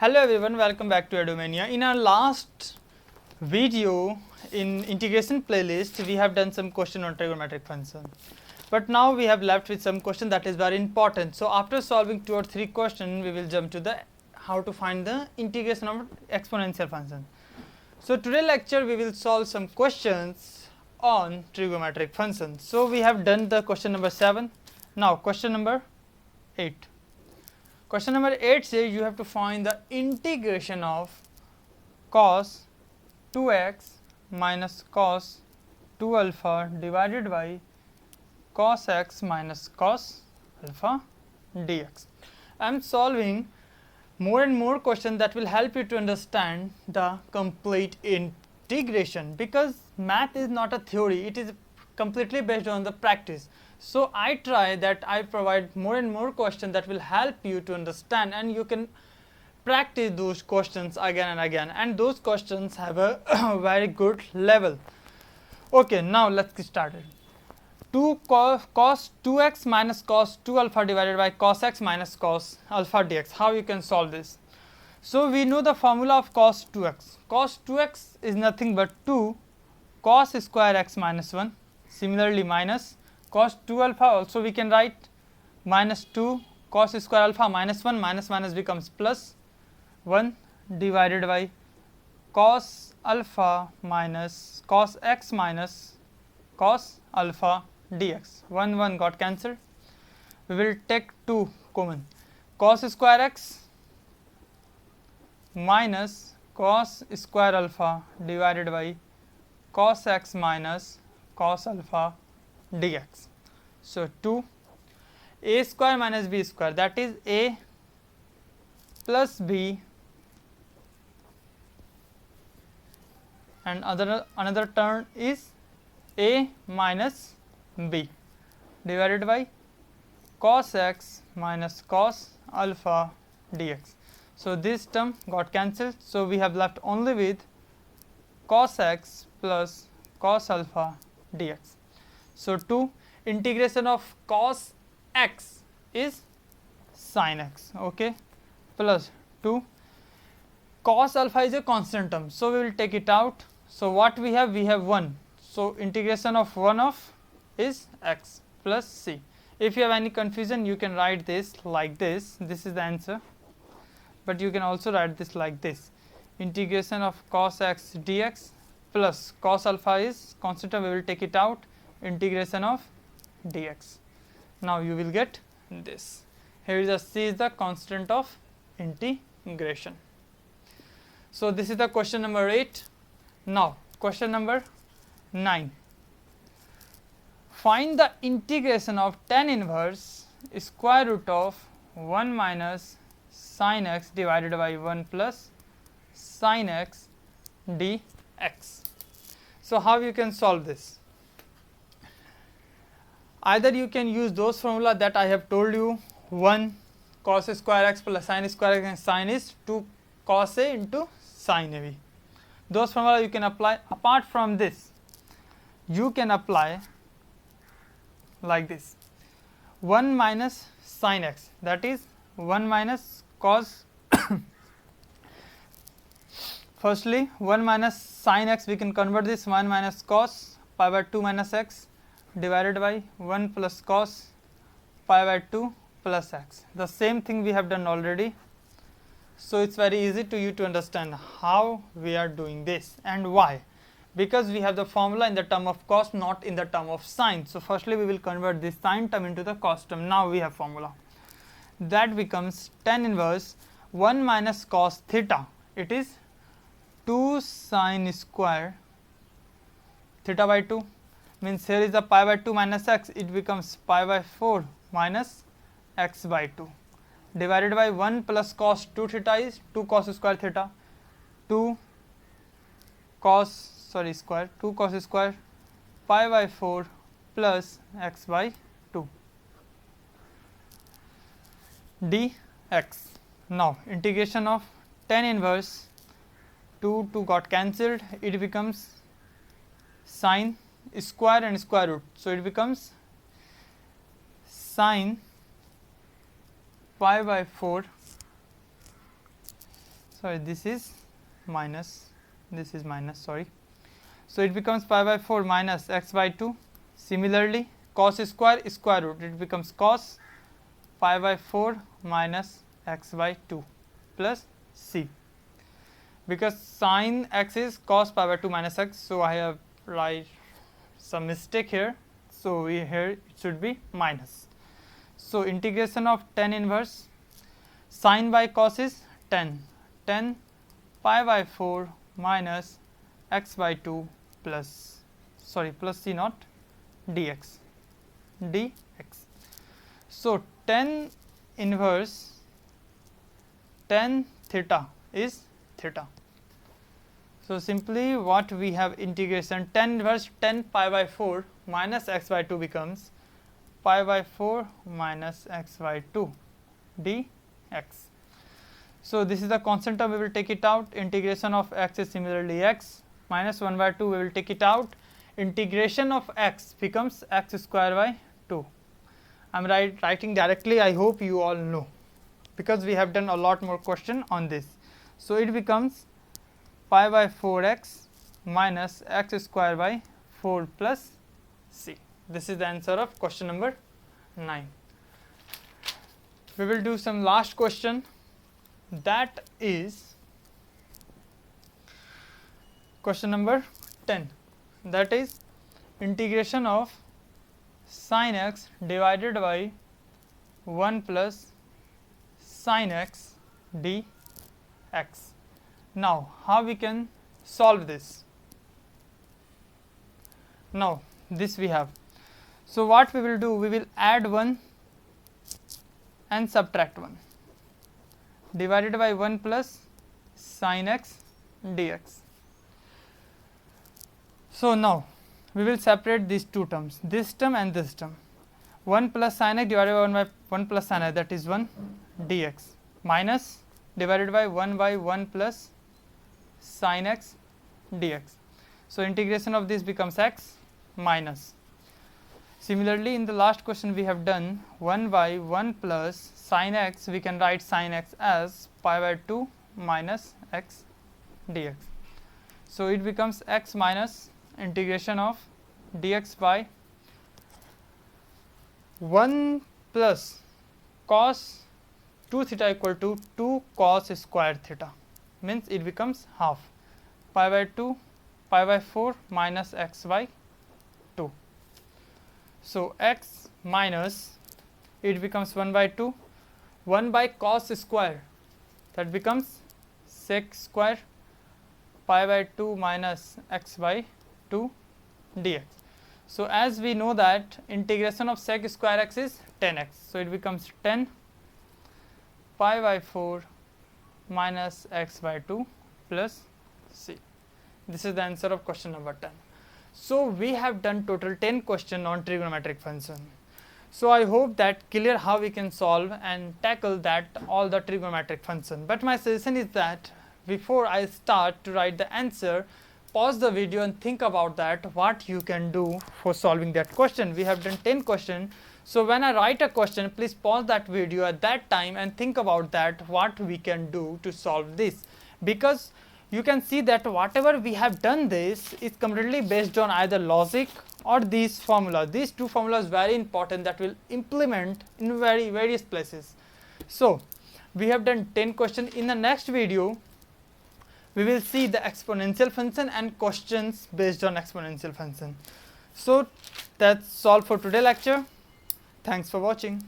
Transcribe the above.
Hello everyone, welcome back to Edomania. In our last video in integration playlist, we have done some question on trigonometric function. But now we have left with some question that is very important. So after solving 2 or 3 questions, we will jump to the how to find the integration of exponential function. So today lecture we will solve some questions on trigonometric functions. So we have done the question number 7. Now question number 8. Question number 8 says you have to find the integration of cos 2x minus cos 2 alpha divided by cos x minus cos alpha dx. I am solving more and more questions that will help you to understand the complete integration, because math is not a theory, it is completely based on the practice. So I try that I provide more and more questions that will help you to understand, and you can practice those questions again and again, and those questions have a very good level. Okay, now let's get started. 2 cos 2x minus cos 2 alpha divided by cos x minus cos alpha dx. How you can solve this? So we know the formula of cos 2x. Cos 2x is nothing but 2 cos square x minus 1. Similarly minus cos 2 alpha also we can write minus 2 cos square alpha minus 1, minus minus becomes plus 1 divided by cos alpha minus cos x minus cos alpha dx. 1 1 got cancelled. We will take 2 common. Cos square x minus cos square alpha divided by cos x minus cos alpha dx. So 2 a square minus b square, that is a plus b, and another term is a minus b divided by cos x minus cos alpha dx. So this term got cancelled, so we have left only with cos x plus cos alpha dx. So 2 integration of cos x is sin x, okay, plus 2 cos alpha is a constant term, so we will take it out. So what we have 1, so integration of 1 of is x plus c. If you have any confusion, you can write this like this. This is the answer, but you can also write this like this: integration of cos x dx plus cos alpha is constant term, we will take it out, integration of dx. Now you will get this. Here is a c is the constant of integration. So this is the question number 8. Now question number 9. Find the integration of tan inverse square root of 1 minus sin x divided by 1 plus sin x dx. So how you can solve this? Either you can use those formula that I have told you, 1 cos square x plus sin square x, and sin is 2 cos a into sin ab. Those formula you can apply. Apart from this, you can apply like this: 1 minus sin x, that is 1 minus cos firstly 1 minus sin x, we can convert this 1 minus cos pi by 2 minus x divided by 1 plus cos pi by 2 plus x. The same thing we have done already, so it's very easy to you to understand how we are doing this and why. Because we have the formula in the term of cos, not in the term of sin. So firstly we will convert this sin term into the cos term. Now we have formula that becomes tan inverse 1 minus cos theta, it is 2 sin square theta by 2, means here is a pi by 2 minus x, it becomes pi by 4 minus x by 2 divided by 1 plus cos 2 theta is 2 cos square theta, 2 cos square pi by 4 plus x by 2 dx. Now integration of tan inverse 2 got cancelled, it becomes sin square and square root, so it becomes sin pi by 4 sorry, this is minus, sorry. So it becomes pi by 4 minus x by 2. Similarly, cos square square root, it becomes cos pi by 4 minus x by 2 plus c. Because sin x is cos pi by 2 minus x, so I have write some mistake here. So here it should be minus. So integration of tan inverse sin by cos is 10 pi by 4 minus x by 2 plus, sorry, plus c naught dx. So tan inverse tan theta is theta. So simply what we have integration tan inverse 10 pi by 4 minus x by 2 becomes pi by 4 minus x by 2 dx. So this is the constant term, we will take it out. Integration of x is similarly x minus 1 by 2, we will take it out. Integration of x becomes x square by 2. I am writing directly, I hope you all know, because we have done a lot more question on this. So it becomes pi by 4x minus x square by 4 plus c. This is the answer of question number 9. We will do some last question, that is question number 10, that is integration of sin x divided by 1 plus sin x dx. Now how we can solve this? Now this we have. So what we will do, we will add 1 and subtract 1 divided by 1 plus sin x dx. So now we will separate these two terms, this term and this term. 1 plus sin x divided by 1 plus sin x, that is 1 dx, minus divided by 1 plus sin x dx. So integration of this becomes x minus. Similarly, in the last question we have done 1 by 1 plus sin x, we can write sin x as pi by 2 minus x dx. So it becomes x minus integration of dx by 1 plus cos 2 theta equal to 2 cos square theta, means it becomes half pi by 2 pi by 4 minus x by 2. So x minus, it becomes 1 by 2, 1 by cos square, that becomes sec square pi by 2 minus x by 2 dx. So as we know that integration of sec square x is 10x, so it becomes 10 pi by 4 minus x by 2 plus c. This is the answer of question number 10. So we have done total 10 questions on trigonometric function. So I hope that clear how we can solve and tackle that all the trigonometric function. But my suggestion is that before I start to write the answer, pause the video and think about that what you can do for solving that question. We have done 10 questions. So when I write a question, please pause that video at that time and think about that what we can do to solve this, because you can see that whatever we have done this is completely based on either logic or these formula. These two formulas very important that will implement in various places. So we have done 10 questions. In the next video we will see the exponential function and questions based on exponential function. So that's all for today lecture. Thanks for watching.